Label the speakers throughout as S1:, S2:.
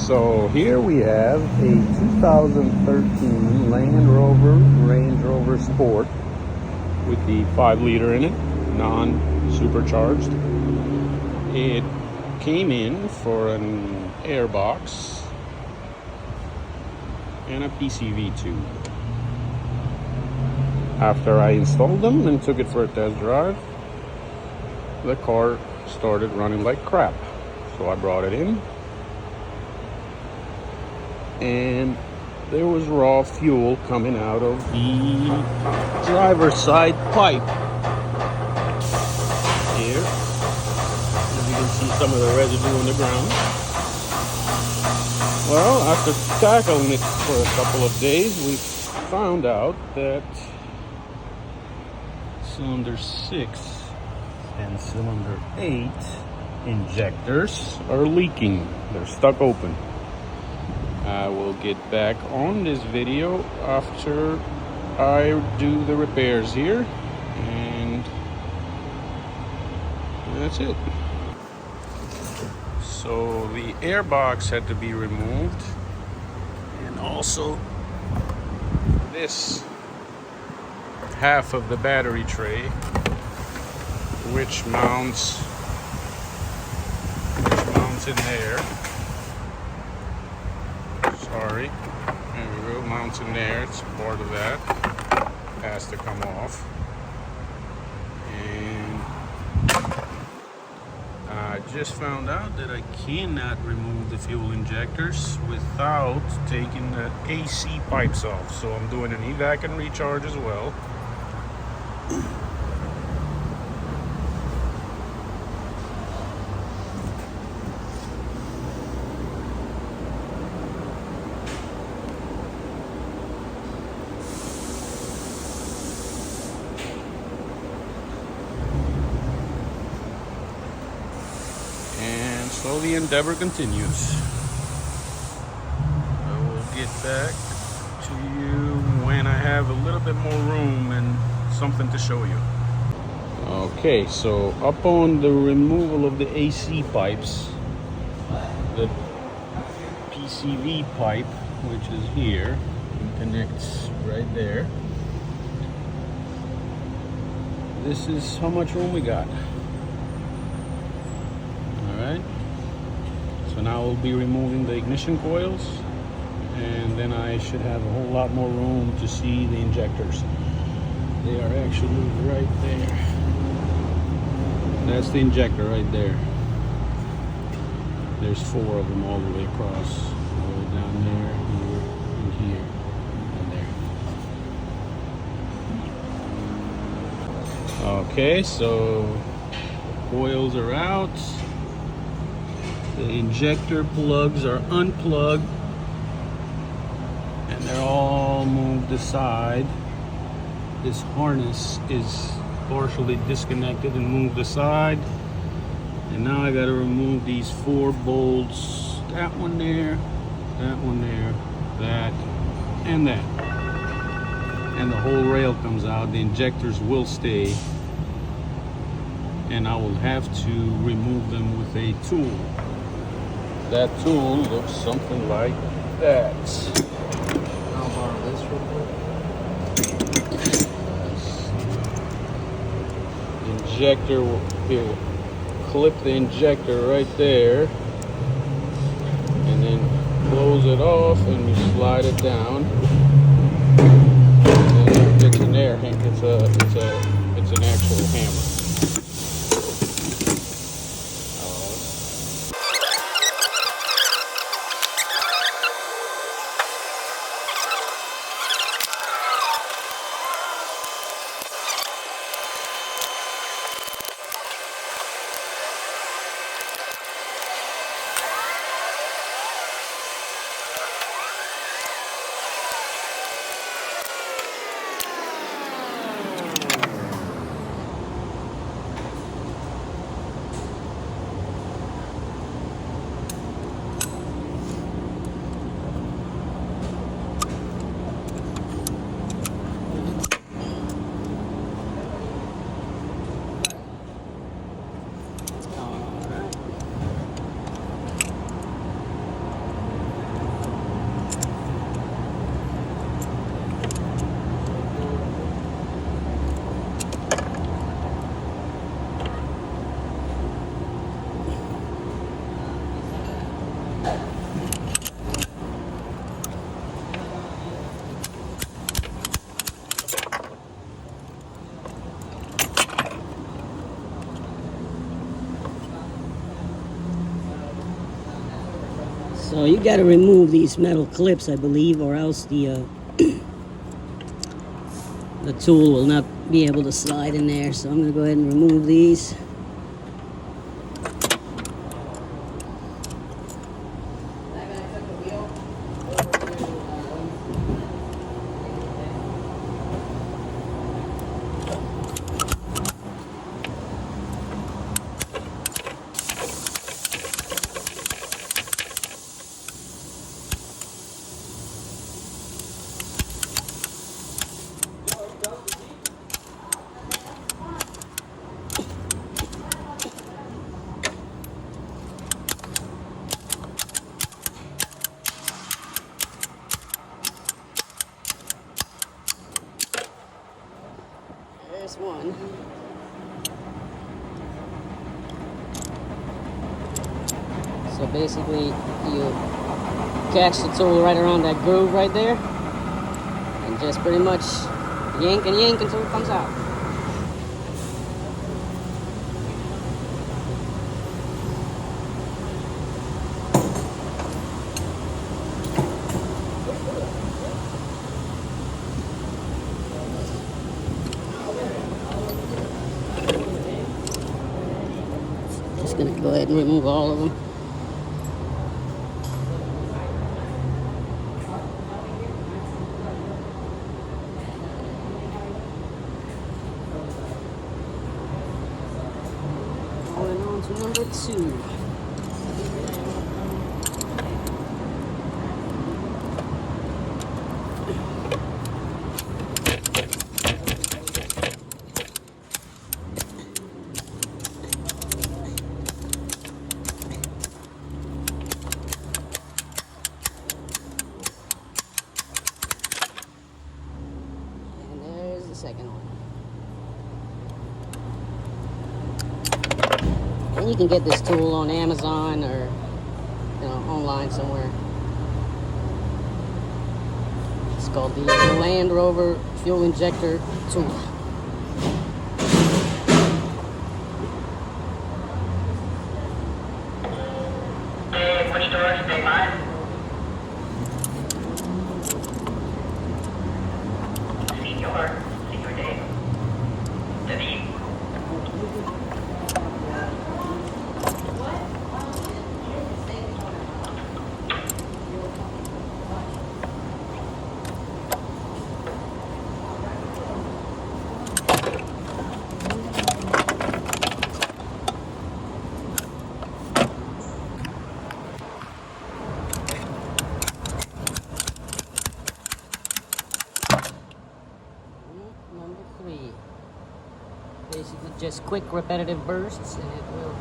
S1: So here we have a 2013 Land Rover Range Rover Sport with the 5-liter in it, non-supercharged. It came in for an airbox and a PCV tube. After I installed them and took it for a test drive, the car started running like crap. So I brought it in, and there was raw fuel coming out of the driver's side pipe. Here, as you can see some of the residue on the ground. Well, after tackling it for a couple of days, we found out that cylinder 6 and cylinder 8 injectors are leaking. They're stuck open. I will get back on this video after I do the repairs here, and that's it. So the airbox had to be removed, and also this half of the battery tray, which mounts in there. Sorry, there we go, mounts in there. It's part of that. Has to come off. And I just found out that I cannot remove the fuel injectors without taking the AC pipes off. So I'm doing an evac and recharge as well. So the endeavor continues. I will get back to you when I have a little bit more room and something to show you. Okay, so up on the removal of the AC pipes, the PCV pipe, which is here, connects right there. This is how much room we got. All right. So now we'll be removing the ignition coils, and then I should have a whole lot more room to see the injectors. They are actually right there. That's the injector right there. There's 4 of them all the way across, all the way down there, here, and here, and there. Okay, so the coils are out. The injector plugs are unplugged, and they're all moved aside. This harness is partially disconnected and moved aside. And now I gotta remove these 4 bolts. That one there, that, and that. And the whole rail comes out. The injectors will stay. And I will have to remove them with a tool. That tool looks something like that.
S2: I'll borrow this real quick.
S1: Injector, here, clip the injector right there, and then close it off, and you slide it down. And then it's an air hammer. It's an actual hammer.
S3: So you got to remove these metal clips, I believe, or else the the tool will not be able to slide in there. So I'm going to go ahead and remove these. There's one. So basically, you catch the tool right around that groove right there, and just pretty much yank and yank until it comes out. Just gonna go ahead and remove all of them. Going on to number 2. And there's the second one. And you can get this tool on Amazon or online somewhere. It's called the Land Rover fuel injector tool.
S4: Which door? Stay by. Senior Dave. David.
S3: Number 3. Basically just quick repetitive bursts and it will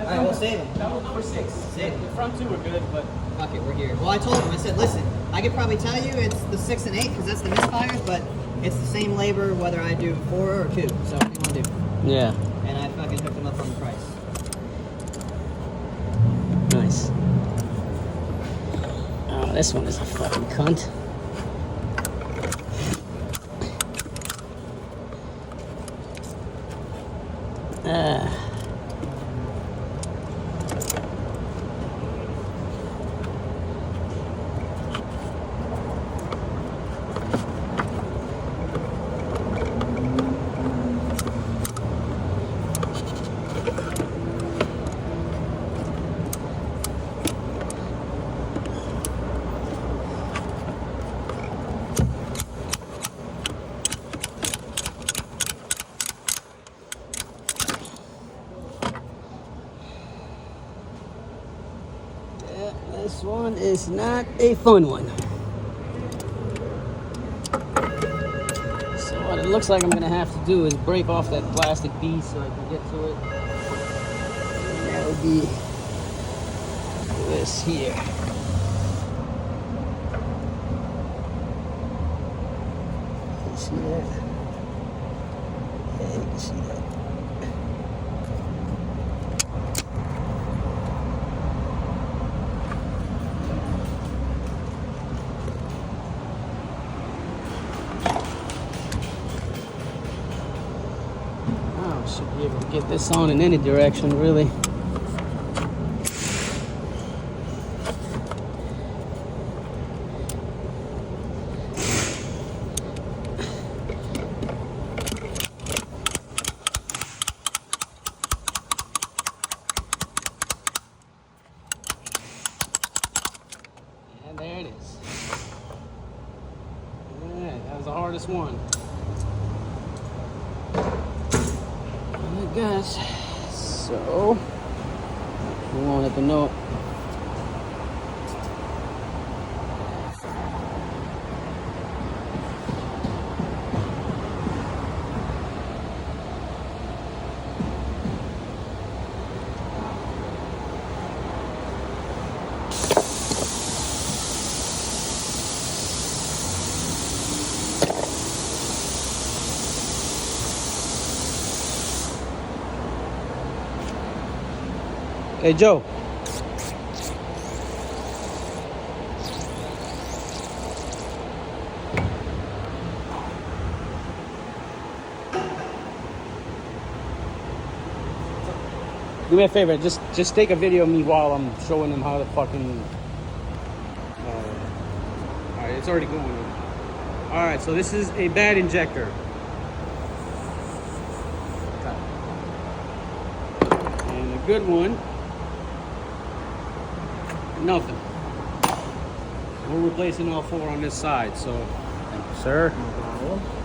S2: Alright, we'll save them.
S1: That was number 6.
S2: Six.
S1: The front 2 were good, but
S5: fuck it, we're here. Well, I told him, I said, listen, I could probably tell you it's the 6 and 8 because that's the misfires, but it's the same labor whether I do 4 or 2. So what do you want to do?
S3: Yeah.
S5: And I fucking hooked him up on the price.
S3: Nice. Oh, this one is a fucking cunt. This one is not a fun one. So what it looks like I'm gonna have to do is break off that plastic piece so I can get to it. And that would be this here. Can you see that? Yeah, you can see that. Should be able to get this on in any direction, really. And there it is. Alright, that was the hardest one. Guys, so we wanted to know Hey Joe. Do me a favor, just take a video of me while I'm showing them how to fucking. Alright, it's already going on. Alright, so this is a bad injector. And a good one. Nothing. We're replacing all 4 on this side, so thank you, sir.
S5: No problem.